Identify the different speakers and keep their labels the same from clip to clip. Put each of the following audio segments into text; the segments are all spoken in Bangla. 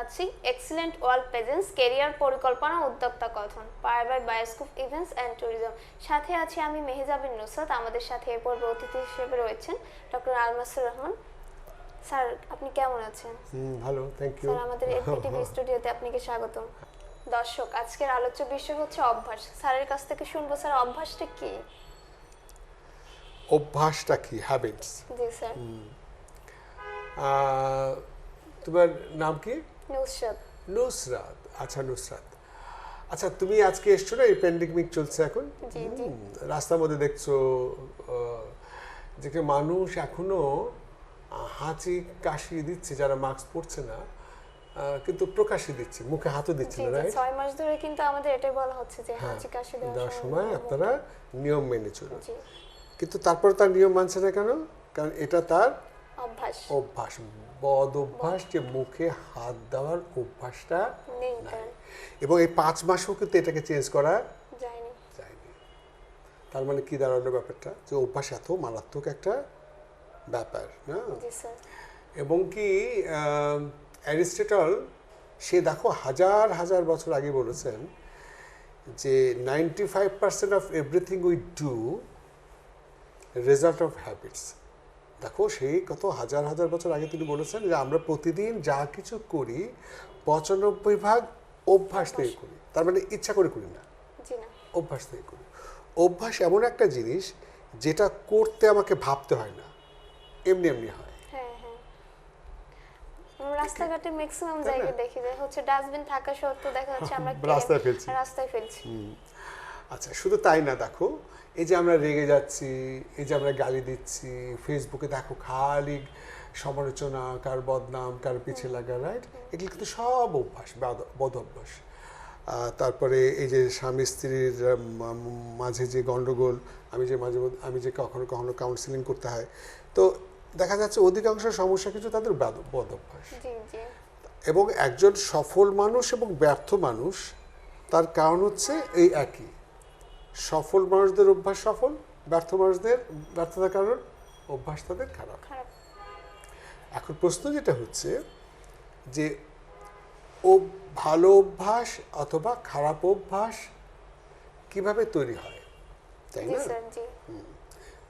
Speaker 1: জানাচ্ছি এক্সিলেন্ট ওয়ার্ল্ড প্রেজেন্স ক্যারিয়ার পরিকল্পনা উদ্যোক্তা কথন power by Bioscope Events and Tourism. সাথে আছি আমি মেহজাবিন নুসরাত। আমাদের সাথে এ পর্বে অতিথি হিসেবে রয়েছেন ডক্টর আলমাসুর রহমান। স্যার, আপনি কেমন আছেন?
Speaker 2: ভালো, থ্যাংক ইউ।
Speaker 1: স্যার, আমাদের এফবিটিভি স্টুডিওতে আপনাকে স্বাগতম। দর্শক, আজকের আলোচ্য বিষয় হচ্ছে অভ্যাস। স্যারের কাছ থেকে শুনবো, স্যার অভ্যাসটা কি?
Speaker 2: অভ্যাসটা কি? হ্যাবিটস।
Speaker 1: জি স্যার।
Speaker 2: তোমার নাম কি?
Speaker 1: নুসরাত।
Speaker 2: নুসরাত। আচ্ছা নুসরাত, আচ্ছা তুমি আজকে এসছো না? এই প্যান্ডেমিক চলছে এখন,
Speaker 1: জি জি।
Speaker 2: রাস্তার মধ্যে দেখছো যে মানুষ এখনো হাঁচি কাশি দিচ্ছে, যারা মাস্ক পরছে না কিন্তু প্রকাশই দিচ্ছে, মুখে হাতও দিচ্ছে
Speaker 1: জি
Speaker 2: না,
Speaker 1: জি,
Speaker 2: রাইট?
Speaker 1: 6 মাস ধরে কিন্তু আমাদের এটাই বলা হচ্ছে যে
Speaker 2: হ্যাঁ,
Speaker 1: হাঁচি কাশি
Speaker 2: দেওয়ার
Speaker 1: দেওয়ার
Speaker 2: সময় আপনারা নিয়ম মেনে চলুন।
Speaker 1: জি।
Speaker 2: কিন্তু তারপর তার নিয়ম মানছে না কেন? কারণ এটা তার
Speaker 1: অভ্যাস
Speaker 2: অভ্যাস, বদ অভ্যাস, যে মুখে হাত দেওয়ার অভ্যাসটা
Speaker 1: নেই
Speaker 2: নাই।
Speaker 1: তার,
Speaker 2: এবং এই 5 মাসও কিন্তু এটাকে চেঞ্জ করা
Speaker 1: যায়নি।
Speaker 2: যায়নি। তার মানে কি দাঁড়ালো ব্যাপারটা? যে অভ্যাস এত মারাত্মক একটা ব্যাপার না।
Speaker 1: জি স্যার।
Speaker 2: এবং কি অ্যারিস্টটল, সে দেখো হাজার হাজার বছর আগে বলেছেন যে 95% of everything we do result of habits. দেখো সেই কত হাজার হাজার বছর আগে তিনি বলেছেন যে আমরা প্রতিদিন যা কিছু করি 95% অভ্যাস থেকে করি। তার মানে ইচ্ছা করে করি না,
Speaker 1: জি না।
Speaker 2: অভ্যাস থেকে করি। অভ্যাস এমন একটা জিনিস যেটা করতে আমাকে ভাবতে হয় না, এমনি এমনি হয়।
Speaker 1: হ্যাঁ হ্যাঁ, আমরা রাস্তাঘাটে ম্যাক্সিমাম
Speaker 2: তাই না?
Speaker 1: জায়গায় দেখি যে হচ্ছে ডাস্টবিন থাকা সত্ত্বেও দেখা যাচ্ছে আমরা
Speaker 2: রাস্তায় ফেলছি।
Speaker 1: রাস্তায় ফেলছি।
Speaker 2: আচ্ছা, শুধু তাই না, দেখো এই যে আমরা রেগে যাচ্ছি, এই যে আমরা গালি দিচ্ছি, ফেসবুকে দেখো খালি সমালোচনা, কার বদনাম, কার পিছে লাগা, রাইট? এগুলো কিন্তু সব অভ্যাস, বদ অভ্যাস। তারপরে এই যে স্বামী স্ত্রীর মাঝে যে গণ্ডগোল, আমি যে কখনো কখনো কাউন্সিলিং করতে হয়, তো দেখা যাচ্ছে অধিকাংশ সমস্যা কিছু তাদের বদ অভ্যাস।
Speaker 1: জি জি।
Speaker 2: এবং একজন সফল মানুষ এবং ব্যর্থ মানুষ, তার কারণ হচ্ছে এই একই। সফল মানুষদের অভ্যাস সফল, ব্যর্থ মানুষদের ব্যর্থতার কারণ অভ্যাস তাদের খারাপ।
Speaker 1: খারাপ।
Speaker 2: এখন প্রশ্ন যেটা হচ্ছে যে ও ভালো অভ্যাস অথবা খারাপ অভ্যাস কিভাবে তৈরি হয়, তাই
Speaker 1: জি
Speaker 2: না?
Speaker 1: স্যার। জি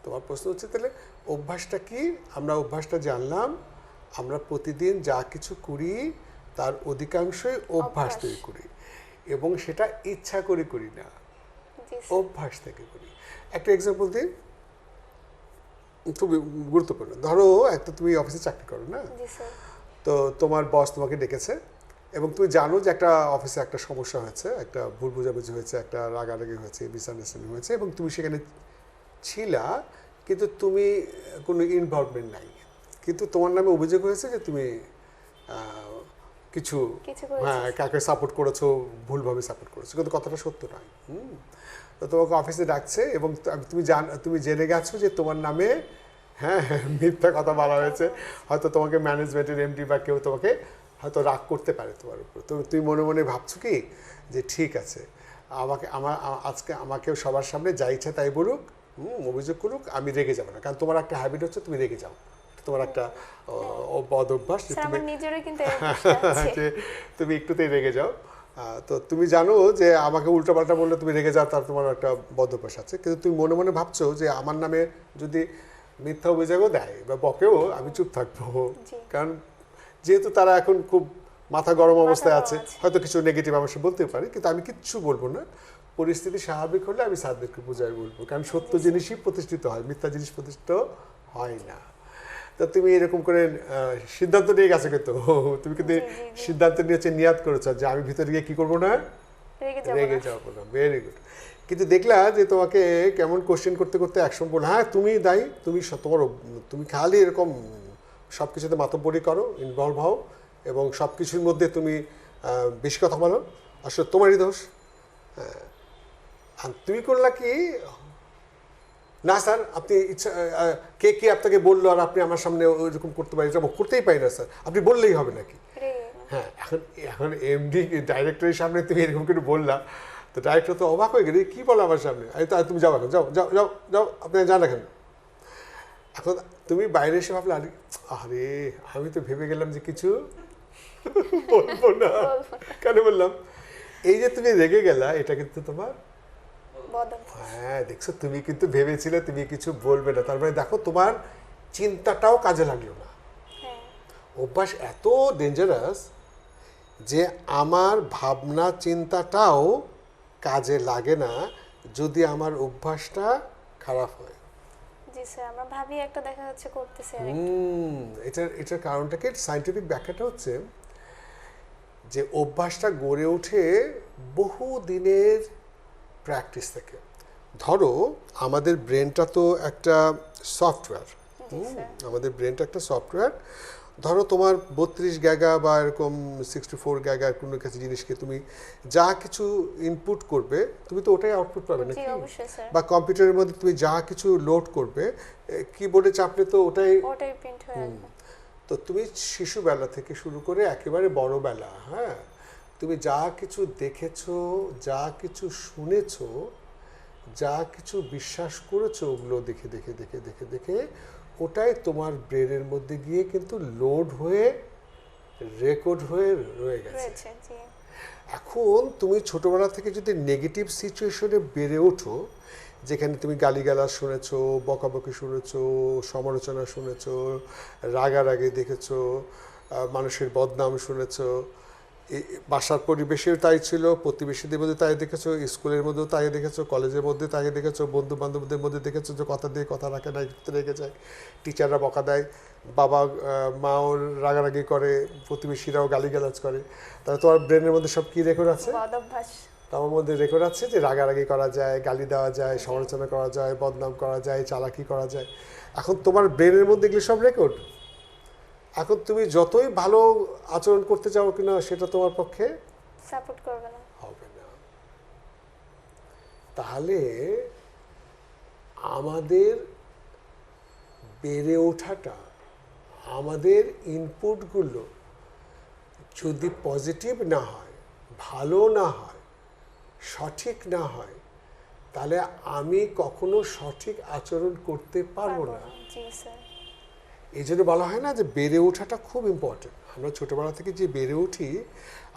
Speaker 2: তোমার প্রশ্ন হচ্ছে তাহলে অভ্যাসটা কি? আমরা অভ্যাসটা জানলাম, আমরা প্রতিদিন যা কিছু করি তার অধিকাংশই অভ্যাস তৈরি করি, এবং সেটা ইচ্ছা করে করি না,
Speaker 1: জি স্যার।
Speaker 2: অভ্যাস থেকে করি। একটা এক্সাম্পল দিই, খুবই গুরুত্বপূর্ণ। ধরো একটা তুমি অফিসে চাকরি করো না,
Speaker 1: জি স্যার।
Speaker 2: তো তোমার বস তোমাকে ডেকেছে এবং তুমি জানো যে একটা অফিসে একটা সমস্যা হয়েছে, একটা ভুল বোঝাবুঝি হয়েছে, একটা রাগারাগি হয়েছে, মিসআন্ডারস্ট্যান্ডিং হয়েছে, এবং তুমি সেখানে ছিলা, কিন্তু তুমি কোনো ইনভলভমেন্ট নাই, কিন্তু তোমার নামে অভিযোগ হয়েছে যে তুমি কিছু হ্যাঁ কাকে সাপোর্ট করেছো, ভুলভাবে সাপোর্ট করেছো, কিন্তু কথাটা সত্য নয়। তো তোমাকে অফিসে ডাকছে এবং তুমি জেনে গেছো যে তোমার নামে হ্যাঁ মিথ্যা কথা বলা হয়েছে, হয়তো তোমাকে ম্যানেজমেন্টের এমডি বা কেউ তোমাকে হয়তো রাগ করতে পারে তোমার উপর। তো তুমি মনে মনে ভাবছো কি যে ঠিক আছে, আজকে আমাকেও সবার সামনে যা ইচ্ছা তাই বলুক, অভিযোগ করুক, আমি রেগে যাবো না, কারণ তোমার একটা হ্যাবিট হচ্ছে তুমি রেগে যাও, তোমার একটা বদ অভ্যাস যে তুমি একটুতেই রেগে যাও। তো তুমি জানো যে আমাকে উল্টোপাল্টা বললে তুমি রেগে যাও, তার তোমার একটা বদ অভ্যাস আছে, কিন্তু তুমি মনে মনে ভাবছো যে আমার নামে যদি মিথ্যা অভিযোগও দেয় বা বকেও আমি চুপ থাকবো, কারণ যেহেতু তারা এখন খুব মাথা গরম অবস্থায় আছে, হয়তো কিছু নেগেটিভ আমার বলতে পারে, কিন্তু আমি কিচ্ছু বলবো না। পরিস্থিতি স্বাভাবিক হলে আমি সাদেরকে বুঝাই বলবো, কারণ সত্য জিনিসই প্রতিষ্ঠিত হয়, মিথ্যা জিনিস প্রতিষ্ঠিত হয় না। তো তুমি এরকম করে সিদ্ধান্ত নিয়ে গেছো, কিন্তু তুমি কিন্তু সিদ্ধান্ত নিয়েছে, নিয়াত করেছো যে আমি ভিতরে গিয়ে কি করবো না, রেগে যাবো না। Very good. কিন্তু দেখলা যে তোমাকে কেমন কোশ্চেন করতে করতে একসময় বললো হ্যাঁ তুমি দায়ী, তুমি খালি এরকম সব কিছুতে মাতব্বরি করো, ইনভলভ হও, এবং সব কিছুর মধ্যে তুমি বেশি কথা বলো, আসলে তোমারই দোষ। আর তুমি করলা কি না স্যার, আপনি ইচ্ছা কে আপনাকে বললো আর আপনি আমার সামনে ওইরকম করতে পারি, করতেই পারি না স্যার, আপনি বললেই হবে নাকি? হ্যাঁ, এখন এমডি ডাইরেক্টরের সামনে তুমি এরকম করে বললা, তো ডাইরেক্টর তো অবাক হয়ে গেলে, কী বলো আমার সামনে? তুমি যাও এখন, যাও যাও যাও যাও, আপনি যান এখন। এখন তুমি বাইরে এসে ভাবলে আরে আমি তো ভেবে গেলাম যে কিছু বলবো না।
Speaker 1: বলবো না।
Speaker 2: কেন বললাম, এই যে তুমি রেগে গেলা, এটা কিন্তু তোমার,
Speaker 1: বদল।
Speaker 2: হ্যাঁ দেখছো, তুমি কিন্তু ভেবেছিলে তুমি কিছু বলবে না, তার মানে দেখো তোমার চিন্তাটাও কাজে লাগলো না।
Speaker 1: হ্যাঁ,
Speaker 2: অভ্যাস এত ডেঞ্জারাস যে আমার ভাবনা চিন্তাটাও কাজে লাগে না যদি আমার অভ্যাসটা খারাপ হয়।
Speaker 1: জি স্যার, আমরা ভাবি একটা, দেখা যাচ্ছে করতেছে আর একটা।
Speaker 2: এটার কারণটা কি, সায়েন্টিফিক ব্যাখ্যাটা হচ্ছে যে অভ্যাসটা গড়ে ওঠে বহু দিনের প্র্যাকটিস থেকে। ধরো আমাদের ব্রেনটা তো একটা সফটওয়্যার,
Speaker 1: জি স্যার।
Speaker 2: আমাদের ব্রেনটা একটা সফটওয়্যার। ধরো তোমার 32 গ্যাগা বা এরকম 64 গ্যাগা কোনো কিছু জিনিসকে তুমি যা কিছু ইনপুট করবে, তুমি তো ওটাই আউটপুট পাবে
Speaker 1: জি
Speaker 2: নাকি?
Speaker 1: অবশ্যই স্যার,
Speaker 2: বা কম্পিউটারের মধ্যে তুমি যা কিছু লোড করবে, কিবোর্ডে চাপলে তো ওটাই।
Speaker 1: ওটাই প্রিন্ট হয়ে আসবে।
Speaker 2: তো তুমি শিশুবেলা থেকে শুরু করে একেবারে বড়বেলা, হ্যাঁ, তুমি যা কিছু দেখেছো, যা কিছু শুনেছো, যা কিছু বিশ্বাস করেছো, ওগুলো দেখে দেখে দেখে দেখে দেখে ওটাই তোমার ব্রেনের মধ্যে গিয়ে কিন্তু লোড হয়ে রেকর্ড হয়ে রয়ে গেছে।
Speaker 1: রয়েছে, জি।
Speaker 2: এখন তুমি ছোটবেলা থেকে যদি নেগেটিভ সিচুয়েশনে বেড়ে ওঠো, যেখানে তুমি গালিগালাজ শুনেছো, বকাবকি শুনেছো, সমালোচনা শুনেছো, রাগারাগি দেখেছো, মানুষের বদনাম শুনেছো, বাসার পরিবেশেও তাই ছিল, প্রতিবেশীদের মধ্যে তাই দেখেছো, স্কুলের মধ্যেও তাই দেখেছো, কলেজের মধ্যে তাই দেখেছো, বন্ধু বান্ধবদের মধ্যে দেখেছো যে কথা দিয়ে কথা রাখে না, রেখে যায়, টিচাররা বকা দেয়, বাবা মাও রাগারাগি করে, প্রতিবেশীরাও গালিগালাজ করে। তাহলে তোমার ব্রেনের মধ্যে সব কি রেকর্ড আছে?
Speaker 1: বদ অভ্যাস।
Speaker 2: আমার মধ্যে রেকর্ড আছে যে রাগারাগি করা যায়, গালি দেওয়া যায়, সমালোচনা করা যায়, বদনাম করা যায়, চালাকি করা যায়। এখন তোমার ব্রেনের মধ্যে এগুলো সব রেকর্ড। এখন তুমি যতই ভালো আচরণ করতে চাও কিনা, সেটা তোমার পক্ষে
Speaker 1: সাপোর্ট করবে না।
Speaker 2: হবে না। তাহলে আমাদের বেড়ে ওঠাটা, আমাদের ইনপুটগুলো যদি পজিটিভ না হয়, ভালো না হয়, সঠিক না হয়, তাহলে আমি কখনো সঠিক আচরণ করতে পারবো না।
Speaker 1: জি স্যার।
Speaker 2: এই জন্য বলা হয় না যে বেড়ে ওঠাটা খুব ইম্পর্টেন্ট। আমরা ছোটোবেলা থেকে যে বেড়ে উঠি,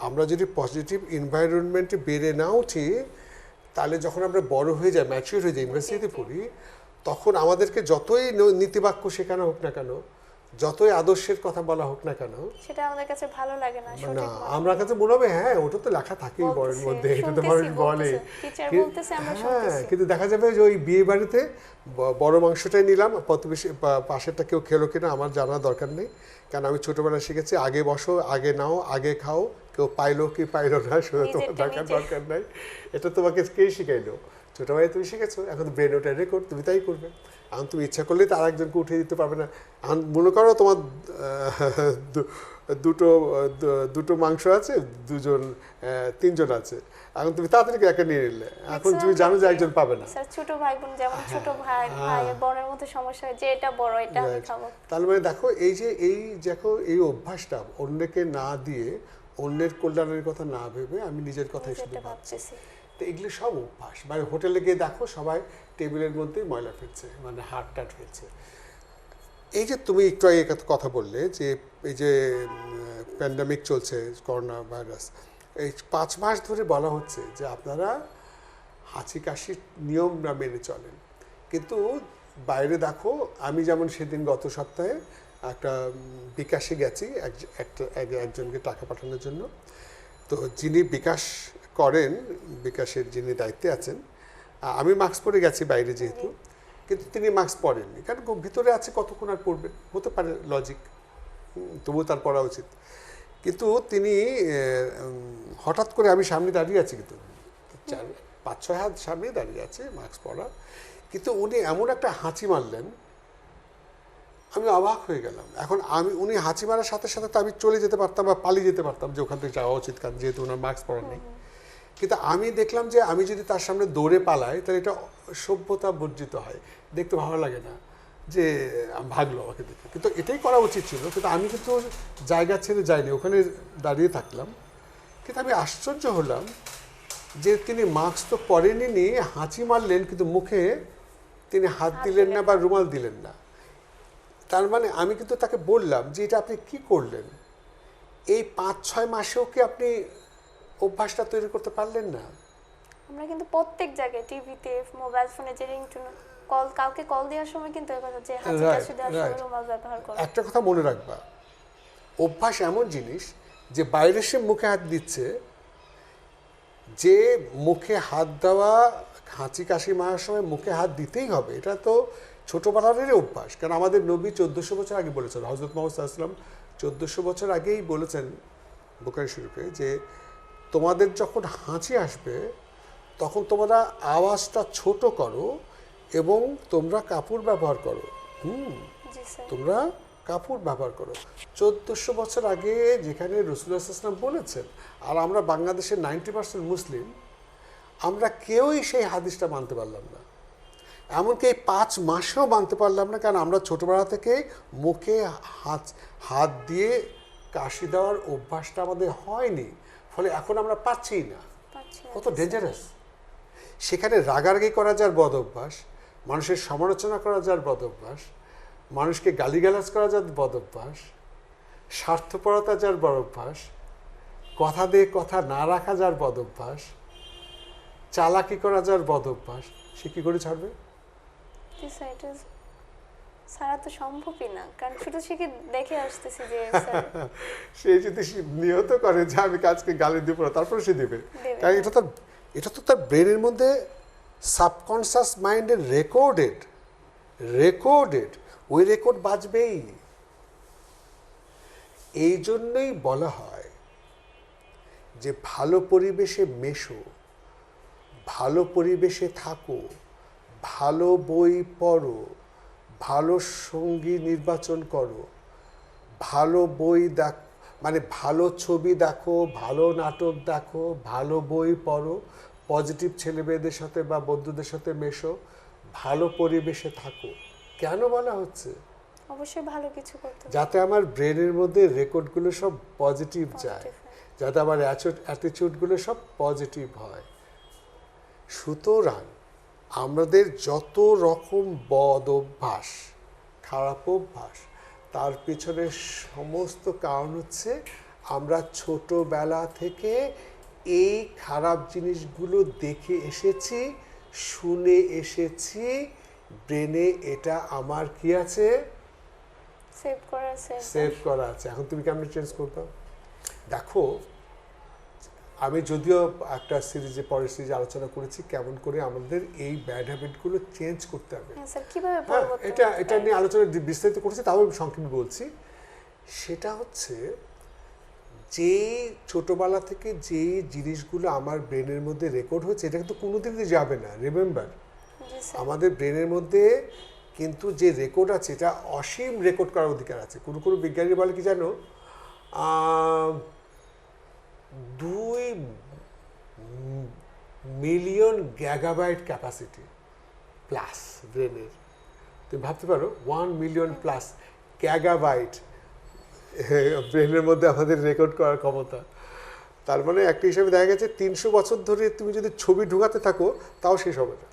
Speaker 2: আমরা যদি পজিটিভ এনভায়রনমেন্টে বেড়ে না উঠি, তাহলে যখন আমরা বড় হয়ে যাই, ম্যাচিউর হয়ে যাই, ইউনিভার্সিটিতে পড়ি, তখন আমাদেরকে যতই নীতিবাক্য শেখানো হোক না কেন, যতই আদর্শের কথা বলা হোক না কেন,
Speaker 1: সেটা আমাদের কাছে ভালো লাগে না,
Speaker 2: না,
Speaker 1: সঠিক মনে
Speaker 2: আমরা কাছে মনে হবে হ্যাঁ ওটা তো লেখা থাকেই বরের মধ্যে, এটা তো মানুষ বলে।
Speaker 1: টিচার বলতেছে, আমরা
Speaker 2: হ্যাঁ,
Speaker 1: শুনতেছি।
Speaker 2: কিন্তু দেখা যাবে যে ওই বিয়ে বাড়িতে বড় মাংসটাই নিলাম, প্রতিবেশী পাশেরটা কেউ খেলো কিনা আমার জানার দরকার নেই, কারণ আমি ছোটবেলায় শিখেছি আগে বসো, আগে নাও, আগে খাও, কেউ পাইলো কি পাইলো না সেটা তোমার দরকার নাই। এটা তোমাকে কে শিখাইলো? ছোটবেলায় তুমি শিখেছো, এখন ব্রেন ওটা রেকর্ড, তুমি তাই করবে। এখন তুমি ইচ্ছা করলে তার একজনকে উঠিয়ে দিতে পারবে না। এখন মনে করো তোমার দুটো মাংস আছে, তিনজন আছে, এখন তুমি তাড়াতাড়ি একা নিয়ে নিলে, এখন তুমি জানো যে একজন পাবে না।
Speaker 1: স্যার ছোট ভাই বোন যেমন, ছোট ভাই বোনের মধ্যে সমস্যা হয় যে এটা বড়, এটা আমি খাবো।
Speaker 2: তার মানে দেখো এই অভ্যাসটা অন্যকে না দিয়ে, অন্যের কল্যাণের কথা না ভেবে আমি নিজের কথাই শুধু ভাবছি। তো এগুলো সব অভ্যাস। মানে হোটেলে গিয়ে দেখো সবাই টেবিলের মধ্যে ময়লা ফেলছে, মানে হাত টাট ফেলছে। এই যে তুমি একটু আগে কথা বললে যে এই যে প্যান্ডামিক চলছে, করোনা ভাইরাস, এই 5 মাস ধরে বলা হচ্ছে যে আপনারা হাঁচি কাশির নিয়ম না মেনে চলেন, কিন্তু বাইরে দেখো, আমি যেমন সেদিন গত সপ্তাহে একটা বিকাশে গেছি একজনকে টাকা পাঠানোর জন্য। তো যিনি বিকাশ করেন, বিকাশের যিনি দায়িত্বে আছেন, আমি মাস্ক পরে গেছি বাইরে যেহেতু, কিন্তু তিনি মাস্ক পরেননি, কারণ ভিতরে আছে, কতক্ষণ আর পরবেন, হতে পারে লজিক, তবুও তার পড়া উচিত। কিন্তু তিনি হঠাৎ করে, আমি সামনে দাঁড়িয়ে আছি, কিন্তু 4-5-6 হাত সামনে দাঁড়িয়ে আছে মাস্ক পরা, কিন্তু উনি এমন একটা হাঁচি মারলেন, আমি অবাক হয়ে গেলাম। এখন উনি হাঁচি মারার সাথে সাথে তো আমি চলে যেতে পারতাম বা পালিয়ে যেতে পারতাম যে ওখান থেকে যাওয়া উচিত, কারণ যেহেতু ওনার মাস্ক পরা নেই। কিন্তু আমি দেখলাম যে আমি যদি তার সামনে দৌড়ে পালাই, তাহলে এটা সভ্যতা বর্জিত হয়, দেখতে ভালো লাগে না যে ভাগলো আমাকে দেখে। কিন্তু এটাই করা উচিত ছিল, কিন্তু আমি কিন্তু জায়গা ছেড়ে যাইনি, ওখানে দাঁড়িয়ে থাকলাম। কিন্তু আমি আশ্চর্য হলাম যে তিনি মাস্ক তো পরেননি, হাঁচি মারলেন, কিন্তু মুখে তিনি হাত দিলেন না বা রুমাল দিলেন না। তার মানে আমি কিন্তু তাকে বললাম যে এটা আপনি কি করলেন, এই 5-6 মাসেও কি আপনি অভ্যাসটা তৈরি করতে পারলেন না?
Speaker 1: আমরা কিন্তু প্রত্যেক জায়গায় টিভিতে মোবাইল ফোনে যে রিংটোন কাউকে কল দেওয়ার সময় কিন্তু এই কথা যে হাঁচি
Speaker 2: Right,
Speaker 1: কাশি দেওয়ার সময়
Speaker 2: right.
Speaker 1: রুমাল ব্যবহার করো।
Speaker 2: একটা কথা মনে রাখবা, অভ্যাস এমন জিনিস যে বাইরে সে মুখে হাত দিচ্ছে, যে মুখে হাত দেওয়া হাঁচি কাশি মারার সময় মুখে হাত দিতেই হবে, এটা তো ছোটোবেলারই অভ্যাস। কারণ আমাদের নবী 1400 বছর আগে বলেছেন, হজরত মোহাম্মদ সাল্লাল্লাহু আলাইহি ওয়াসাল্লাম 1400 বছর আগেই বলেছেন বুখারী শরীফে যে তোমাদের যখন হাঁচি আসবে তখন তোমরা আওয়াজটা ছোট করো এবং তোমরা কাপড় ব্যবহার করো।
Speaker 1: জি স্যার।
Speaker 2: তোমরা কাপড় ব্যবহার করো। 1400 বছর আগে যেখানে রাসূলুল্লাহ সাল্লাল্লাহু আলাইহি ওয়াসাল্লাম বলেছেন, আর আমরা বাংলাদেশের 90% মুসলিম, আমরা কেউই সেই হাদিসটা মানতে পারলাম না। এমনকি এই 5 মাসেও মানতে পারলাম না, কারণ আমরা ছোটবেলা থেকে মুখে হাত দিয়ে কাশি দেওয়ার অভ্যাসটা আমাদের হয়নি, ফলে এখন আমরা পাচ্ছি না। কত ডেঞ্জারাস! সেখানে রাগারাগি করা যার বদ অভ্যাস, মানুষের সমালোচনা করা যার বদ অভ্যাস, মানুষকে গালিগালাজ করা যার বদ অভ্যাস, স্বার্থপরতা যার বদ অভ্যাস, কথা দিয়ে কথা না রাখা যার বদ অভ্যাস, চালাকি করা যার বদ অভ্যাস, সে কি করে ছাড়বে?
Speaker 1: জি স্যার, এটা সারা তো সম্ভবই না, কারণ শুধু সে কি দেখে আসতেছি যে স্যার
Speaker 2: সে যদি নিয়ত করে যে আমি কাজকে গালি দিব না, তারপরে সে দেবে।
Speaker 1: দেবে।
Speaker 2: কারণ এটা তো তার ব্রেনের মধ্যে সাবকনসিয়াস মাইন্ডে রেকর্ডেড, ওই রেকর্ড বাজবেই। এই জন্যই বলা হয় যে ভালো পরিবেশে মেশো, ভালো পরিবেশে থাকো, ভালো বই পড়ো, ভালো সঙ্গী নির্বাচন করো, ভালো বই দেখ, মানে ভালো ছবি দেখো, ভালো নাটক দেখো, ভালো বই পড়ো, পজিটিভ ছেলেমেয়েদের সাথে বা বন্ধুদের সাথে মেশো, ভালো পরিবেশে থাকো। কেন বলা হচ্ছে?
Speaker 1: অবশ্যই ভালো কিছু করতে হবে।
Speaker 2: যাতে আমার ব্রেনের মধ্যে রেকর্ডগুলো সব পজিটিভ যায়, যাতে আমার অ্যাটিটিউডগুলো সব পজিটিভ হয়। সুতরাং আমাদের যত রকম বদ অভ্যাস, খারাপ অভ্যাস, তার পিছনে সমস্ত কারণ হচ্ছে আমরা ছোটবেলা থেকে এই খারাপ জিনিসগুলো দেখে এসেছি, শুনে এসেছি, ব্রেনে এটা আমার কি আছে? সেভ করা আছে। এখন তুমি কেমন চেঞ্জ করবে? দেখো, আমি যদিও একটা পরের সিরিজে আলোচনা করেছি কেমন করে আমাদের এই ব্যাড হ্যাবিটগুলো চেঞ্জ করতে হবে।
Speaker 1: স্যার কিভাবে
Speaker 2: হ্যাঁ,
Speaker 1: পরিবর্তন
Speaker 2: এটা নিয়ে আলোচনা বিস্তারিত করেছি, তাও আমি সংক্ষেপে বলছি। সেটা হচ্ছে যে ছোটবেলা থেকে যে জিনিসগুলো আমার ব্রেনের মধ্যে রেকর্ড হচ্ছে, এটা কিন্তু কোনোদিনই যাবে না। রিমেম্বার,
Speaker 1: জি স্যার।
Speaker 2: আমাদের ব্রেনের মধ্যে কিন্তু যে রেকর্ড আছে, এটা অসীম রেকর্ড করার অধিকার আছে। কোনো বিজ্ঞানী বলে কি জানো, 2 মিলিয়ন গ্যাগাবাইট ক্যাপাসিটি প্লাস ব্রেনের। তুমি ভাবতে পারো 1 মিলিয়ন প্লাস গ্যাগাবাইট ব্রেনের মধ্যে আমাদের রেকর্ড করার ক্ষমতা। তার মানে একটা হিসাবে দেখা গেছে 300 বছর ধরে তুমি যদি ছবি ঢুকাতে থাকো তাও শেষ হবে না।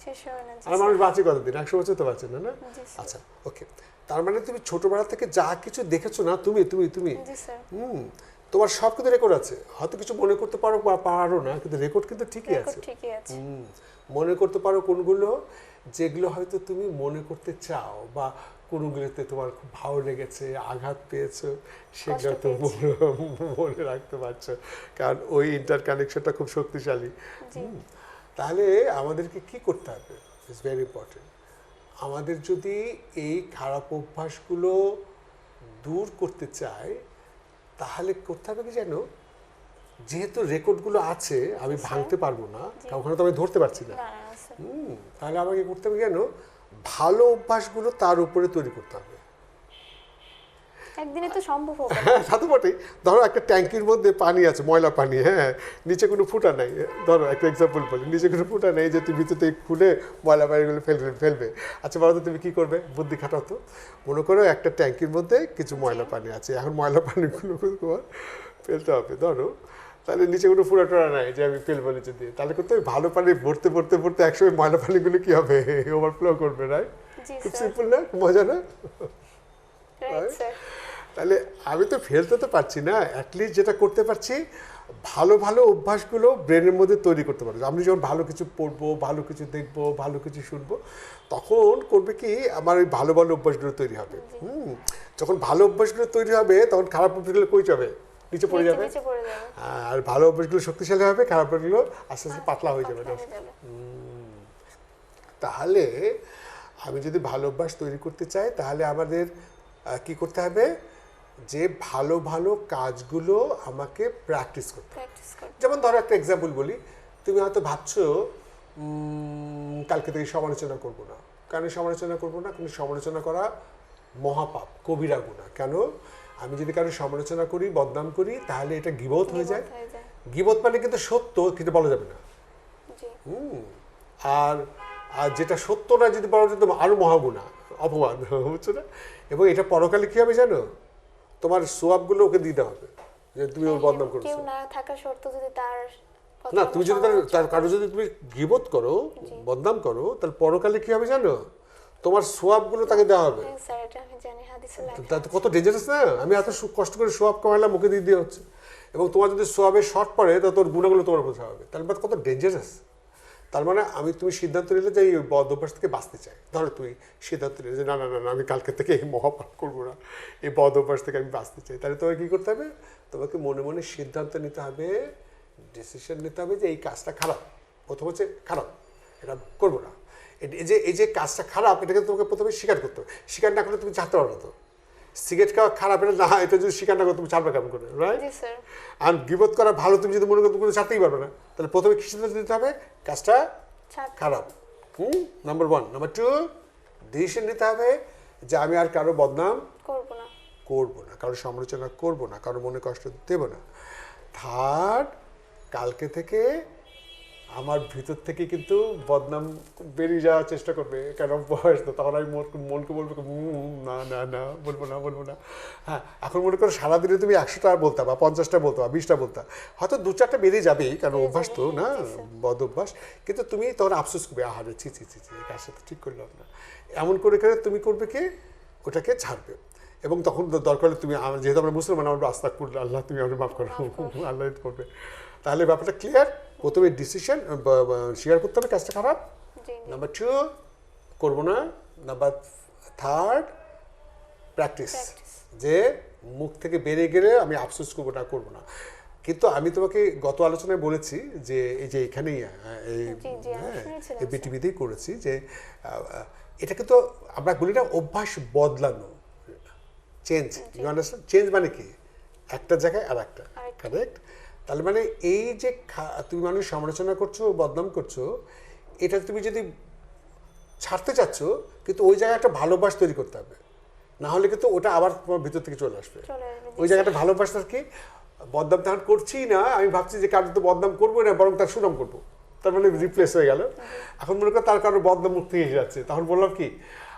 Speaker 2: আর মানুষ বাঁচে কতদিন? 100 বছর তো বাঁচে না, না? আচ্ছা, ওকে। তার মানে তুমি ছোটবেলা থেকে যা কিছু দেখেছো না, তুমি তোমার সব কিন্তু রেকর্ড আছে। হয়তো কিছু মনে করতে পারো বা পারো না, কিন্তু রেকর্ড কিন্তু ঠিকই আছে। মনে করতে পারো কোনগুলো, যেগুলো হয়তো তুমি মনে করতে চাও, বা কোনগুলোতে তোমার খুব ভালো লেগেছে, আঘাত পেয়েছো, সেগুলো তো মনে রাখতে পারছো, কারণ ওই ইন্টারকানেকশনটা খুব শক্তিশালী। তাহলে আমাদেরকে কি করতে হবে? It's very important. আমাদের যদি এই খারাপ অভ্যাসগুলো দূর করতে চাই, তাহলে করতে হবে কি জানো, যেহেতু রেকর্ডগুলো আছে, আমি ভাঙতে পারবো না, কারণ ওখানে তো আমি ধরতে পারছি না। তাহলে আমাকে করতে হবে কেন, ভালো অভ্যাসগুলো তার উপরে তৈরি করতে হবে।
Speaker 1: একদিনে তো সম্ভব হবে না।
Speaker 2: হ্যাঁ, তা তো বটেই। ধরো একটা ট্যাঙ্কির মধ্যে পানি আছে, ময়লা পানি, হ্যাঁ, নিচে কোনো ফুটা নাই। ধরো একটা এক্সাম্পল বলি, নিচে কোনো ফুটা নেই যে তুমি ভিতরে খুলে ময়লা পানিগুলো ফেলবে। আচ্ছা বলো তো, তুমি কি করবে? বুদ্ধি খাটাও তো। মনে করো একটা ট্যাঙ্কির মধ্যে কিছু ময়লা পানি আছে, এখন ময়লা পানিগুলো তোমার ফেলতে হবে। ধরো তাহলে নিচে কোনো ফুটা টোড়া নাই যে আমি ফেলবো নিচে দিয়ে, তাহলে করতে হবে ভালো পানি ভরতে একসময় ময়লা পানিগুলো কি হবে? ওভারফ্লো করবে, রাইট? খুব সিম্পল না? মজা না? তাহলে আমি তো ফেলতে তো পারছি না, অ্যাটলিস্ট যেটা করতে পারছি ভালো ভালো অভ্যাসগুলো ব্রেনের মধ্যে তৈরি করতে পারবো। আমি যখন ভালো কিছু পড়বো, ভালো কিছু দেখবো, ভালো কিছু শুনবো, তখন করবে কি আমার ওই ভালো ভালো অভ্যাসগুলো তৈরি হবে। যখন ভালো অভ্যাসগুলো তৈরি হবে তখন খারাপ অভ্যাসগুলো কই যাবে, নিচে পড়ে যাবে।
Speaker 1: নিচে পড়ে যাবে।
Speaker 2: আর ভালো অভ্যাসগুলো শক্তিশালী হবে, খারাপ অভ্যাসগুলো আস্তে আস্তে পাতলা হয়ে যাবে।
Speaker 1: পাতলা হয়ে যাবে।
Speaker 2: তাহলে আমি যদি ভালো অভ্যাস তৈরি করতে চাই তাহলে আমাদের কি করতে হবে, যে ভালো ভালো কাজগুলো আমাকে প্র্যাকটিস করতে হবে।
Speaker 1: প্র্যাকটিস করতে
Speaker 2: যেমন ধরো একটা এক্সাম্পল বলি, তুমি হয়তো ভাবছো কালকে থেকে সমালোচনা করব না। কেন সমালোচনা করব না? কিন্তু সমালোচনা করা মহাপাপ, কবিরা গুনাহ। কেন? আমি যদি কারো সমালোচনা করি, বদনাম করি, তাহলে এটা গীবত হয়ে যায়।
Speaker 1: হয়ে যায়।
Speaker 2: গীবত মানে কিন্তু সত্য, কিন্তু বলা যাবে না।
Speaker 1: জি।
Speaker 2: আর আর যেটা সত্য না যদি বলা যেত আরো মহাগুণা, অপমান, বুঝছো না? এবং এটা পরকালে কি হবে জানো, তোমার সোয়াবগুলো ওকে দিতে হবে যে তুমি ওর বদনাম
Speaker 1: কেউ
Speaker 2: করেছো।
Speaker 1: না থাকা সত্ত্বেও যদি তার কথা
Speaker 2: না,
Speaker 1: আমরা
Speaker 2: তুমি যদি তার কারো যদি তুমি গীবত করো, বদনাম করো, তাহলে পরকালে কি হবে জানো, তোমার সোয়াবগুলো তাকে দেওয়া হবে।
Speaker 1: হ্যাঁ স্যার, এটা আমি জানি, হাদিসে লেখা
Speaker 2: তা তো কত ডেঞ্জারাস না? আমি এত কষ্ট করে সোয়াব কামাইলাম, মুখে দিয়ে দেওয়া হচ্ছে, এবং তোমার যদি সোয়াবের শর্ট পড়ে তো তোর গুণাগুলো তোমার বোঝা হবে। তাহলে কত ডেঞ্জারাস। তার মানে তুমি সিদ্ধান্ত নিলে যে এই বদ অভ্যাস থেকে বাঁচতে চাই। ধরো তুই সিদ্ধান্ত নিলে যে না না না না, আমি কালকে থেকে এই মহাপাপ করবো না, এই বদ অভ্যাস থেকে আমি বাঁচতে চাই। তাহলে তোমাকে কী করতে হবে? তোমাকে মনে মনে সিদ্ধান্ত নিতে হবে, ডিসিশন নিতে হবে যে এই কাজটা খারাপ। প্রথম হচ্ছে খারাপ, এটা করবো না। এই যে কাজটা খারাপ, এটাকে তোমাকে প্রথমে স্বীকার করতে হবে। স্বীকার না করলে তুমি ছাড়তে পারো না। তো সিগারেট খাওয়া খারাপ, এটা না, এটা যদি স্বীকার না করো তুমি ছাড়বে কেমন করে, রাইট?
Speaker 1: জি স্যার।
Speaker 2: আর গীবত করা ভালো, তুমি যদি মনে করো তুমি ছাড়তেই পারবে না। তাহলে প্রথমে কি সিদ্ধান্ত নিতে হবে? কাজটা খারাপ, নাম্বার 1। নাম্বার 2, ডিসিশন নিতে হবে যে আমি আর কারো বদনাম করবো না, কারো সমালোচনা করবো না, কারো মনে কষ্ট দেবো না। থার্ড, কালকে থেকে আমার ভিতর থেকে কিন্তু বদনাম বেরিয়ে যাওয়ার চেষ্টা করবে। কেন? বয়স তো, তখন আমি মনকে বলবো না না না, বলবো না। হ্যাঁ, এখন মনে করো সারাদিনে তুমি 100টা বলতা বা 50টা বলতো বা 20টা বলতা, হয়তো 2-4টা বেরিয়ে যাবেই, কারণ অভ্যাস তো না, বদ অভ্যাস। কিন্তু তুমি তখন আফসোস করবে, আহারে ছি ছি ছি ছি, এই কাজটা তো ঠিক করলাম না। এমন করে করে তুমি করবে কি, ওটাকে ছাড়বে। এবং তখন দরকার হলে তুমি, যেহেতু আমরা মুসলমান, আমরা আস্তাগফিরুল্লাহ, আল্লাহ তুমি আমাকে মাফ করো, আল্লাহ করবে। তাহলে ব্যাপারটা ক্লিয়ার। প্রথমে ডিসিশন শেয়ার করতে হবে কাজটা খারাপ। নাম্বার 2, করবো না। নাম্বার 3, প্র্যাকটিস, যে মুখ থেকে বেরিয়ে গেলে আমি আফসোস করবো না। কিন্তু আমি তোমাকে গত আলোচনায় বলেছি যে এই যে এখানেই এই বিটিভিতেই করেছি যে এটা কিন্তু আমরা বলি না অভ্যাস বদলানো, চেঞ্জ। You understand? চেঞ্জ মানে কি? একটা জায়গায় আর একটা, কারেক্ট? তাহলে মানে এই যে তুমি মানুষ সমালোচনা করছো, বদনাম করছো, এটা তুমি যদি ছাড়তে চাচ্ছ, কিন্তু ওই জায়গায় একটা ভালো অভ্যাস তৈরি করতে হবে, না হলে কিন্তু ওটা আবার তোমার ভিতর থেকে চলে আসবে। ওই জায়গাটা ভালো অভ্যাসটা কি? বদনাম তখন করছি না, আমি ভাবছি যে কারোর তো বদনাম করবো না, বরং তার সুনাম করবো, তার মানে রিপ্লেস হয়ে গেল। এখন মনে কর তার কারোর বদনাম মুক্তি হয়ে যাচ্ছে, তখন বললাম কি,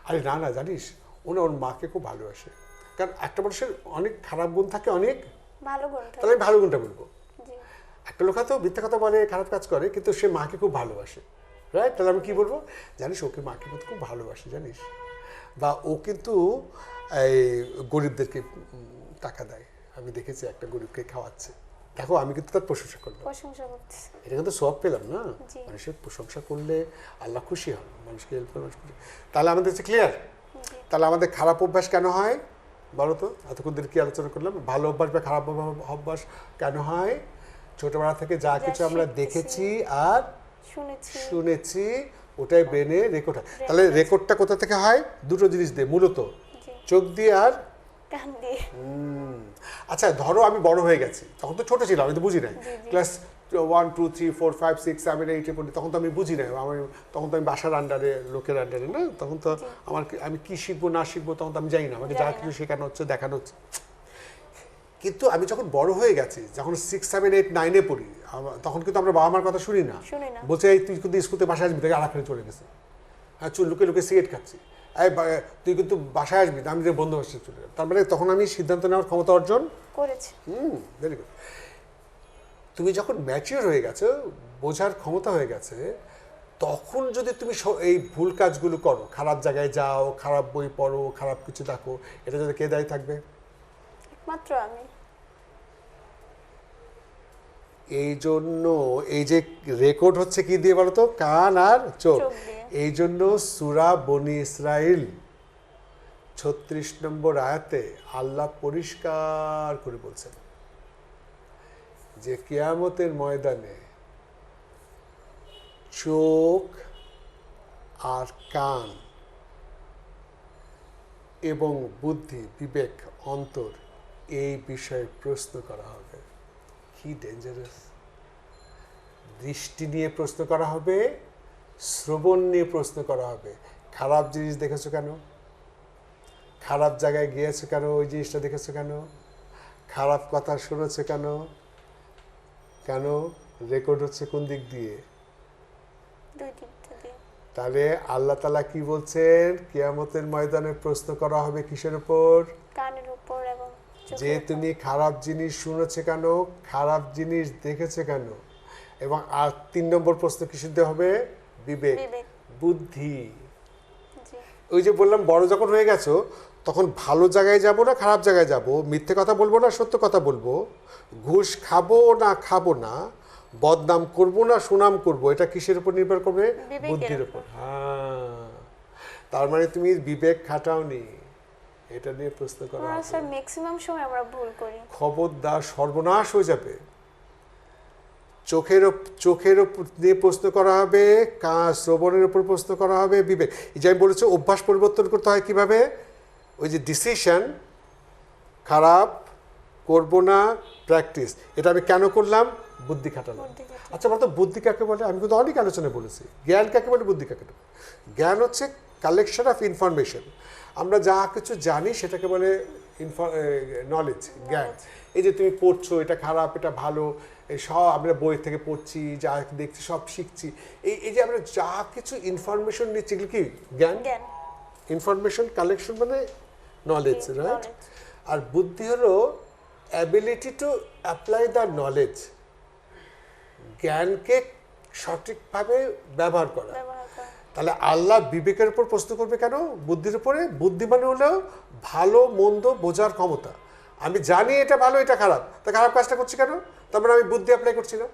Speaker 2: আরে না না, জানিস ওর মাকে খুব ভালোবাসে। কারণ একটা মানুষের অনেক খারাপ গুণ থাকে, অনেক ভালো গুণ, তাহলে আমি ভালো গুণটা বলবো। একটা লোক হয়তো মিথ্যা কথা বলে, খারাপ কাজ করে, কিন্তু সে মাকে খুব ভালোবাসে, রাইট? তাহলে আমি কি বলবো? জানিস ওকে মাকে কিন্তু খুব ভালোবাসে, জানিস, বা ও কিন্তু এই গরিবদেরকে টাকা দেয়, আমি দেখেছি একটা গরিবকে খাওয়াচ্ছে, দেখো আমি কিন্তু তার প্রশংসা করলাম, এটা কিন্তু সওয়াব পেলাম না? মানুষের প্রশংসা করলে আল্লাহ খুশি হন, মানুষকে হেল্প করে মানুষ খুশি। তাহলে আমাদের হচ্ছে ক্লিয়ার। তাহলে আমাদের খারাপ অভ্যাস কেন হয় বলো তো? এতক্ষণ ধরে কি আলোচনা করলাম? ভালো অভ্যাস বা খারাপ অভ্যাস কেন হয়? ছোটবেলা থেকে যা কিছু আমরা দেখেছি আর শুনেছি, ওটাই ব্রেনে রেকর্ড হয়। তাহলে রেকর্ডটা কোথা থেকে হয়? দুটো জিনিস দিয়ে, মূলত চোখ দিয়ে আর কান দিয়ে। আচ্ছা, ধরো আমি বড় হয়ে গেছি, তখন তো ছোট ছিলাম, আমি তো বুঝি নাই, ক্লাস 1 2 3 4 5 6 7 8 পড়ি, তখন তো আমি বুঝি নাই, তখন তো আমি বাসার আন্ডারে, লোকের আন্ডারে না, তখন তো আমি কি শিখবো না শিখবো তখন তো আমি জানি না, আমাকে যা কিছু শেখানো হচ্ছে, দেখানো হচ্ছে। কিন্তু আমি যখন বড় হয়ে গেছি, যখন 6 7 8 9-এ পড়ি, তখন কিন্তু আমরা বাবা মার কথা শুনি না, বলছে এই তুই কিন্তু স্কুল থেকে বাসায় আসবি, তাকে আলাদা চলে গেছে, হ্যাঁ লুকে লুকে সিগারেট খাচ্ছি, তুই কিন্তু বাসায় আসবি, আমি যে বন্ধু বাসায় চলে গেলাম। তার মানে তখন আমি সিদ্ধান্ত নেওয়ার ক্ষমতা অর্জন করেছি। Very good. তুমি যখন ম্যাচিওর হয়ে গেছো, বোঝার ক্ষমতা হয়ে গেছে, তখন যদি তুমি এই ভুল কাজগুলো করো, খারাপ জায়গায় যাও, খারাপ বই পড়ো, খারাপ কিছু দেখো, এটা যদি কে দায়ী থাকবে?
Speaker 1: মাত্র আমি।
Speaker 2: এই জন্য এই যে রেকর্ড হচ্ছে কি দিয়ে বলো তো, কান আর চোখ।
Speaker 1: চোখ দিয়ে।
Speaker 2: এই জন্য সূরা বনি ইসরাইল 36 নম্বর আয়াতে আল্লাহ পরিষ্কার করে বলছেন যে কিয়ামতের ময়দানে চোখ আর কান এবং বুদ্ধি, বিবেক, অন্তর এই বিষয়ে প্রশ্ন করা হবে। কি ডেঞ্জারাস! দৃষ্টি নিয়ে প্রশ্ন করা হবে, শ্রবণ নিয়ে প্রশ্ন করা হবে। খারাপ জিনিস দেখেছো কেন? খারাপ জায়গায় গিয়েছো কেন? ওই জিনিসটা দেখেছো কেন? খারাপ কথা শুনেছো কেন? কেন রেকর্ড হচ্ছে কোন দিক দিয়ে?
Speaker 1: দুই দিক থেকে।
Speaker 2: তাহলে আল্লাহ তাআলা কি বলছেন? কিয়ামতের ময়দানে প্রশ্ন করা হবে কিসের উপর?
Speaker 1: কানের উপর এবং
Speaker 2: যে তুমি খারাপ জিনিস শুনেছো কেন, খারাপ জিনিস দেখেছো কেন, এবং আর 3 নম্বর প্রশ্ন কিসের দিয়ে হবে? বিবেক,
Speaker 1: বিবেক।
Speaker 2: বুদ্ধি।
Speaker 1: জি।
Speaker 2: ওই যে বললাম বড় যখন হয়ে গেছো তখন ভালো জায়গায় যাব না খারাপ জায়গায় যাব, মিথ্যে কথা বলবো না সত্য কথা বলবো, ঘুষ খাবো না খাবো না, বদনাম করব না সুনাম করব, এটা কিসের উপর নির্ভর করবে?
Speaker 1: বিবেকের
Speaker 2: বুদ্ধির
Speaker 1: উপর।
Speaker 2: উপর। হ্যাঁ, তার মানে তুমি বিবেক খাটাওনি, এটা নিয়ে প্রশ্ন করা
Speaker 1: আমরা
Speaker 2: হবে।
Speaker 1: স্যার ম্যাক্সিমাম সময় আমরা ভুল করি।
Speaker 2: খবরদার, সর্বনাশ হয়ে যাবে। চোখের উপর নিয়ে প্রশ্ন করা হবে, শ্রবণের উপর প্রশ্ন করা হবে, বিবেক। এই যে আমি বলেছি অভ্যাস পরিবর্তন করতে হয় কিভাবে? ওই যে ডিসিশন, খারাপ করব না, প্র্যাকটিস। এটা আমি কেন করলাম? বুদ্ধি খাটানো।
Speaker 1: বুদ্ধি খাটানো।
Speaker 2: আচ্ছা বলতো বুদ্ধি কাকে বলে? আমি কিন্তু অনেক আলোচনায় বলেছি। জ্ঞান কাকে বলে, বুদ্ধি কাকে বলে? জ্ঞান হচ্ছে কালেকশন অফ ইনফরমেশন। আমরা যা কিছু জানি সেটাকে বলে নলেজ, জ্ঞান। এই যে তুমি পড়ছো, এটা খারাপ এটা ভালো, এই সব আমরা বই থেকে পড়ছি, যা দেখছি সব শিখছি, এই যে আমরা যা কিছু ইনফরমেশন নিচ্ছি এগুলো কি জ্ঞান?
Speaker 1: জ্ঞান।
Speaker 2: ইনফরমেশন কালেকশন মানে নলেজ,
Speaker 1: জি,
Speaker 2: রাইট?
Speaker 1: knowledge।
Speaker 2: আর বুদ্ধি হলো ability to apply the knowledge, জ্ঞানকে সঠিকভাবে ব্যবহার করা।
Speaker 1: ব্যবহার করা।
Speaker 2: তাহলে আল্লাহ বিবেকের উপর প্রশ্ন করবে কেন? বুদ্ধির উপরে। বুদ্ধি মানে হলো ভালো মন্দ বোঝার ক্ষমতা। আমি জানি এটা ভালো এটা খারাপ, তা খারাপ কাজটা করছি কেন? তার মানে আমি বুদ্ধি অ্যাপ্লাই করছি না।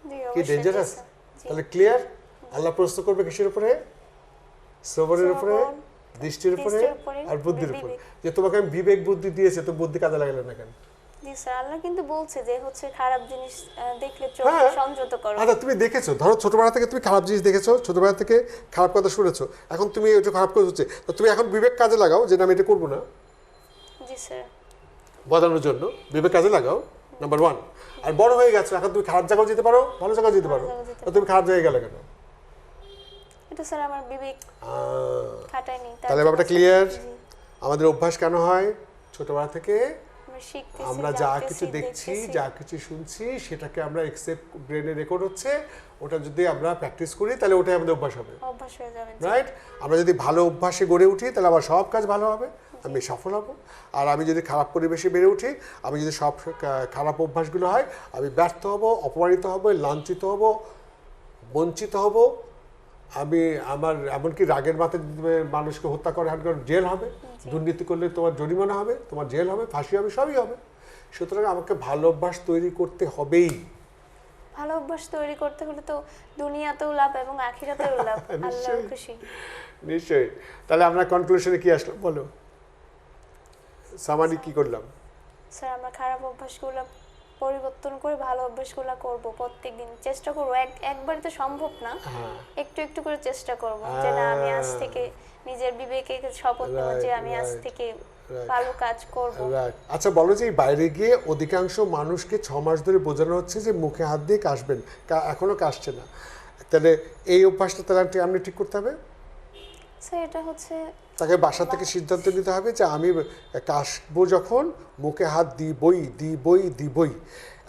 Speaker 1: জি,
Speaker 2: কি
Speaker 1: অবশ্যই,
Speaker 2: ডেঞ্জারাস!
Speaker 1: জি, স্যার। জি।
Speaker 2: তাহলে ক্লিয়ার? আল্লাহ প্রশ্ন করবে কিসের উপরে? শ্রবণের উপরে,
Speaker 1: শ্রবণ,
Speaker 2: দৃষ্টির উপরে
Speaker 1: দৃষ্টির উপরে,
Speaker 2: আর বুদ্ধির উপরে।
Speaker 1: বিবেক।
Speaker 2: যে তোমাকে আমি বিবেক বুদ্ধি দিয়েছে, তো বুদ্ধি কাজে লাগালে না কেন?
Speaker 1: জি স্যার, আল্লাহ কিন্তু বলছে যে হচ্ছে খারাপ জিনিস দেখলে চোখ
Speaker 2: হ্যাঁ।
Speaker 1: সংযত করো।
Speaker 2: আচ্ছা তুমি দেখেছো, ধরো ছোটবেলা থেকে তুমি খারাপ জিনিস দেখেছো, ছোটবেলা থেকে খারাপ কথা শুনেছো, এখন তুমি ওটা খারাপ করে হচ্ছে, তো তুমি এখন বিবেক কাজে লাগাও যে না আমি এটা করবো না,
Speaker 1: জি স্যার।
Speaker 2: বদলানোর জন্য বিবেক কাজে লাগাও, নাম্বার 1। আর বড় হয়ে গেছো, এখন তুমি খারাপ জায়গাও যেতে পারো, ভালো জায়গাও যেতে পারো,
Speaker 1: ভালো জায়গাও যেতে
Speaker 2: তো তুমি খারাপ জায়গায় গেলে কেন?
Speaker 1: এটা স্যার আমার বিবেক খাটায়নি। তার
Speaker 2: তাহলে
Speaker 1: জন্য
Speaker 2: ব্যাপারটা
Speaker 1: স্যার।
Speaker 2: ক্লিয়ার?
Speaker 1: জি।
Speaker 2: আমাদের অভ্যাস কেন হয়? ছোটবেলা থেকে
Speaker 1: আমরা শিখতেছি,
Speaker 2: আমরা যা
Speaker 1: জানতেছি,
Speaker 2: কিছু দেখছি,
Speaker 1: দেখতেছি।
Speaker 2: যা কিছু শুনছি, সেটাকে আমরা একসেপ্ট, ব্রেনে রেকর্ড হচ্ছে, ওটা যদি আমরা প্র্যাকটিস করি তাহলে ওটাই আমাদের অভ্যাস হবে,
Speaker 1: অভ্যাস হয়ে যাবে। জি।
Speaker 2: রাইট? আমরা যদি ভালো অভ্যাসে গড়ে উঠি তাহলে আমার সব কাজ ভালো হবে, আমি সফল হব। আর আমি যদি খারাপ পরিবেশে বেড়ে উঠি, আমি যদি সব খারাপ অভ্যাসগুলো হয়, আমি ব্যর্থ হব, অপমানিত হব, লাঞ্ছিত হব, বঞ্চিত হব। আমি আমার এমনকি রাগের মাথায় মানুষকে হত্যা করে জেল হবে, দুর্নীতি করলে তোমার জরিমানা হবে, তোমার জেল হবে, ফাঁসি হবে, সবই হবে। সুতরাং আমাকে ভালো অভ্যাস তৈরি করতে হবেই।
Speaker 1: ভালো অভ্যাস তৈরি করতে হলে তো দুনিয়াতেও লাভ এবং আখিরাতেও লাভ। আল্লাহর খুশি।
Speaker 2: নিশ্চয়ই। তাহলে আমরা কনক্লুশনে কি আসলাম বলো? সামারি কি করলাম?
Speaker 1: স্যার আমরা খারাপ অভ্যাসগুলো পরিবর্তন করে ভালো অভ্যাসগুলো করব, প্রত্যেকদিন চেষ্টা করব। একবারে তো সম্ভব না, একটু একটু করে চেষ্টা করব যে না আমি আজ থেকে নিজের বিবেকে শপথ নেব যে আমি আজ থেকে ভালো কাজ করব।
Speaker 2: আচ্ছা বলো যে বাইরে গিয়ে অধিকাংশ মানুষকে 6 মাস ধরে বোঝানো হচ্ছে যে মুখে হাত দিয়ে কাশবেন, এখনো কাশছে না, তাহলে এই অভ্যাসটা তাহলে আপনি ঠিক করতে হবে।
Speaker 1: স্যার এটা হচ্ছে
Speaker 2: তাকে বাসা থেকে সিদ্ধান্ত নিতে হবে যে আমি কাশবো যখন মুখে হাত দিবই।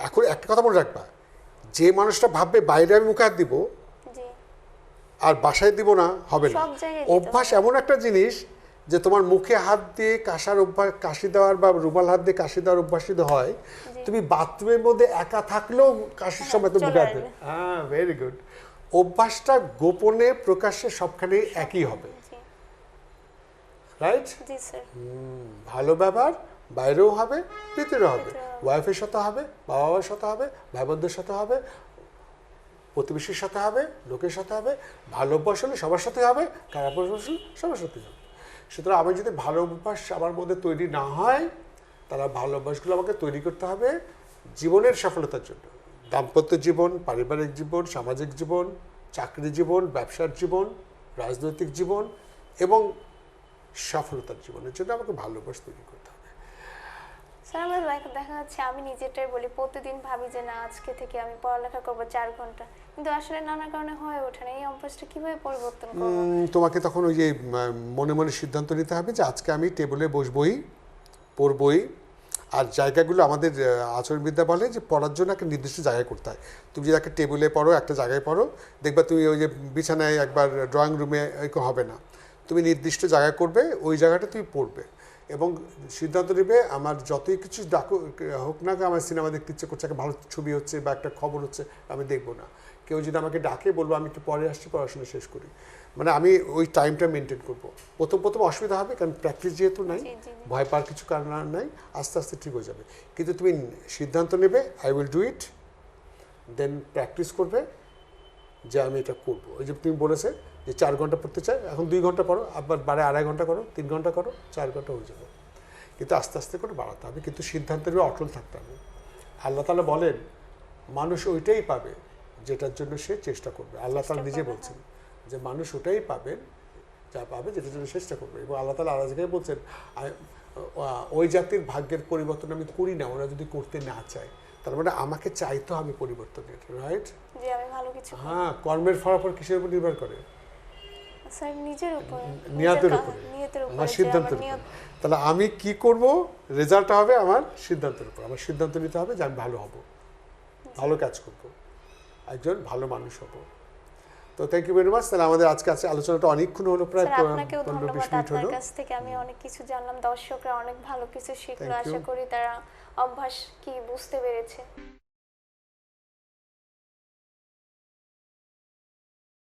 Speaker 2: এখন একটা কথা মনে রাখবা, যে মানুষটা ভাববে বাইরে আমি মুখে হাত দিব
Speaker 1: জি
Speaker 2: আর বাসায় দিব না, হবে না।
Speaker 1: সব জায়গায় দিতে
Speaker 2: অভ্যাস এমন একটা জিনিস যে তোমার মুখে হাত দিয়ে কাশার অভ্যাস, কাশি দেওয়ার বা রুমাল হাত দিয়ে কাশি দেওয়ার অভ্যাস যদি হয়, তুমি বাথরুমের মধ্যে একা থাকলেও কাশির সময় তুমি মুখে হাত দেবে। হ্যাঁ, ভেরি গুড। অভ্যাসটা গোপনে প্রকাশ্যে সবখানে একই হবে,
Speaker 1: জি
Speaker 2: রাইট?
Speaker 1: জি স্যার।
Speaker 2: ভালো ব্যবহার, বাইরেও হবে, ভিতরেও হবে।
Speaker 1: ভিতরেও হবে।
Speaker 2: ওয়াইফের সাথে হবে, বাবা মার সাথে হবে, ভাই বোনদের সাথে হবে, প্রতিবেশীর সাথে হবে, লোকের সাথে হবে, ভালো অভ্যাস হলে সবার সাথে হবে, খারাপ অভ্যাস হলে সবার সাথে হবে। সুতরাং আমি যদি ভালো অভ্যাস আমার মধ্যে তৈরি না হয়, তারা ভালো অভ্যাসগুলো আমাকে তৈরি করতে হবে জীবনের সফলতার জন্য। দাম্পত্য জীবন, পারিবারিক জীবন, সামাজিক জীবন, চাকরি জীবন, ব্যবসার জীবন, রাজনৈতিক জীবন এবং সফলতার জীবনের জন্য আমাকে ভালো অভ্যাস তৈরি করতে হবে।
Speaker 1: স্যার আমার দেখা যাচ্ছে আমি নিজেটাই বলি, প্রতিদিন ভাবি যে না আজকে থেকে আমি পড়ালেখা করবো 4 ঘন্টা, কিন্তু আসলে নানা কারণে হয়ে ওঠে না। এই অভ্যাসটা কিভাবে পরিবর্তন করবো?
Speaker 2: তোমাকে তখন ওই যে মনে মনে সিদ্ধান্ত নিতে হবে যে আজকে আমি টেবিলে বসবই, পড়বই। আর জায়গাগুলো আমাদের আচরণবিদ্যা বলে যে পড়ার জন্য একটা নির্দিষ্ট জায়গায় করতে হয়। তুমি যদি একটা টেবিলে পড়ো, একটা জায়গায় পড়ো, দেখবা তুমি ওই যে বিছানায় একবার ড্রয়িং রুমে এরকম হবে না। তুমি নির্দিষ্ট জায়গায় করবে, ওই জায়গাটা তুমি পড়বে এবং সিদ্ধান্ত নেবে আমার যতই কিছু হোক না, আমার সিনেমা দেখতে ইচ্ছে করছে, একটা ভালো ছবি হচ্ছে বা একটা খবর হচ্ছে, আমি দেখবো না। কেউ যদি আমাকে ডাকে, বলবো আমি একটু পরে আসছি, পড়াশোনা শেষ করি। মানে আমি ওই টাইমটা মেনটেন করবো। প্রথম অসুবিধা হবে, কারণ প্র্যাকটিস যেহেতু নাই,
Speaker 1: জি, জি, জি।
Speaker 2: ভয় পাওয়ার কিছু কারণ নাই, আস্তে আস্তে ঠিক হয়ে যাবে। কিন্তু তুমি সিদ্ধান্ত নেবে I will do it, then practice করবে যে আমি এটা করবো। ওই যে তুমি বলেছে যে 4 ঘন্টা পড়তে চাই, এখন 2 ঘন্টা পড়ো, আবার বাড়ে 2.5 ঘন্টা করো, 3 ঘন্টা করো, 4 ঘন্টা হয়ে যাবে। কিন্তু আস্তে আস্তে করে বাড়াতে হবে, কিন্তু সিদ্ধান্তের উপর অটল থাকতে হবে। আল্লাহ তাআলা বলেন মানুষ ওইটাই পাবে যেটার জন্য সে চেষ্টা করবে। আল্লাহ তাআলা নিজে বলছেন যে মানুষ ওটাই পাবেন যা পাবে যেটার জন্য চেষ্টা করবে। এবং আল্লাহ তাআলা আলাদা জায়গায় বলছেন ওই জাতির ভাগ্যের পরিবর্তন আমি করি না ওরা যদি করতে না চায়। তার মানে আমাকে চাইতো আমি পরিবর্তনের, রাইট?
Speaker 1: যে আমি ভালো কিছু করবো।
Speaker 2: হ্যাঁ, কর্মের ফলাফল কিসের উপর নির্ভর করে?
Speaker 1: স্যার নিজের উপরে,
Speaker 2: নিয়তের উপরে,
Speaker 1: নিয়তের উপরে,
Speaker 2: আমার
Speaker 1: যে
Speaker 2: সিদ্ধান্তের
Speaker 1: আমার
Speaker 2: উপরে।
Speaker 1: নিয়ত।
Speaker 2: তাহলে আমি কি করব, রেজাল্ট হবে আমার সিদ্ধান্তের উপর। আমার সিদ্ধান্ত নিতে হবে যে আমি ভালো হব, ভালো কাজ করব, একজন ভালো মানুষ হব। তো থ্যাংক ইউ ভেরি মাচ। তাহলে আমাদের আজকে আলোচনাটা অনেকক্ষণ হলো, প্রায়
Speaker 1: স্যার আপনাকেও
Speaker 2: 15-20
Speaker 1: ধন্যবাদ।
Speaker 2: মিনিট
Speaker 1: আপনার
Speaker 2: হলো।
Speaker 1: কাছ থেকে আমি অনেক কিছু জানলাম, দর্শকরা অনেক ভালো কিছু শিখলো।
Speaker 2: Thank you.
Speaker 1: আশা করি তারা অভ্যাস কি বুঝতে পেরেছে।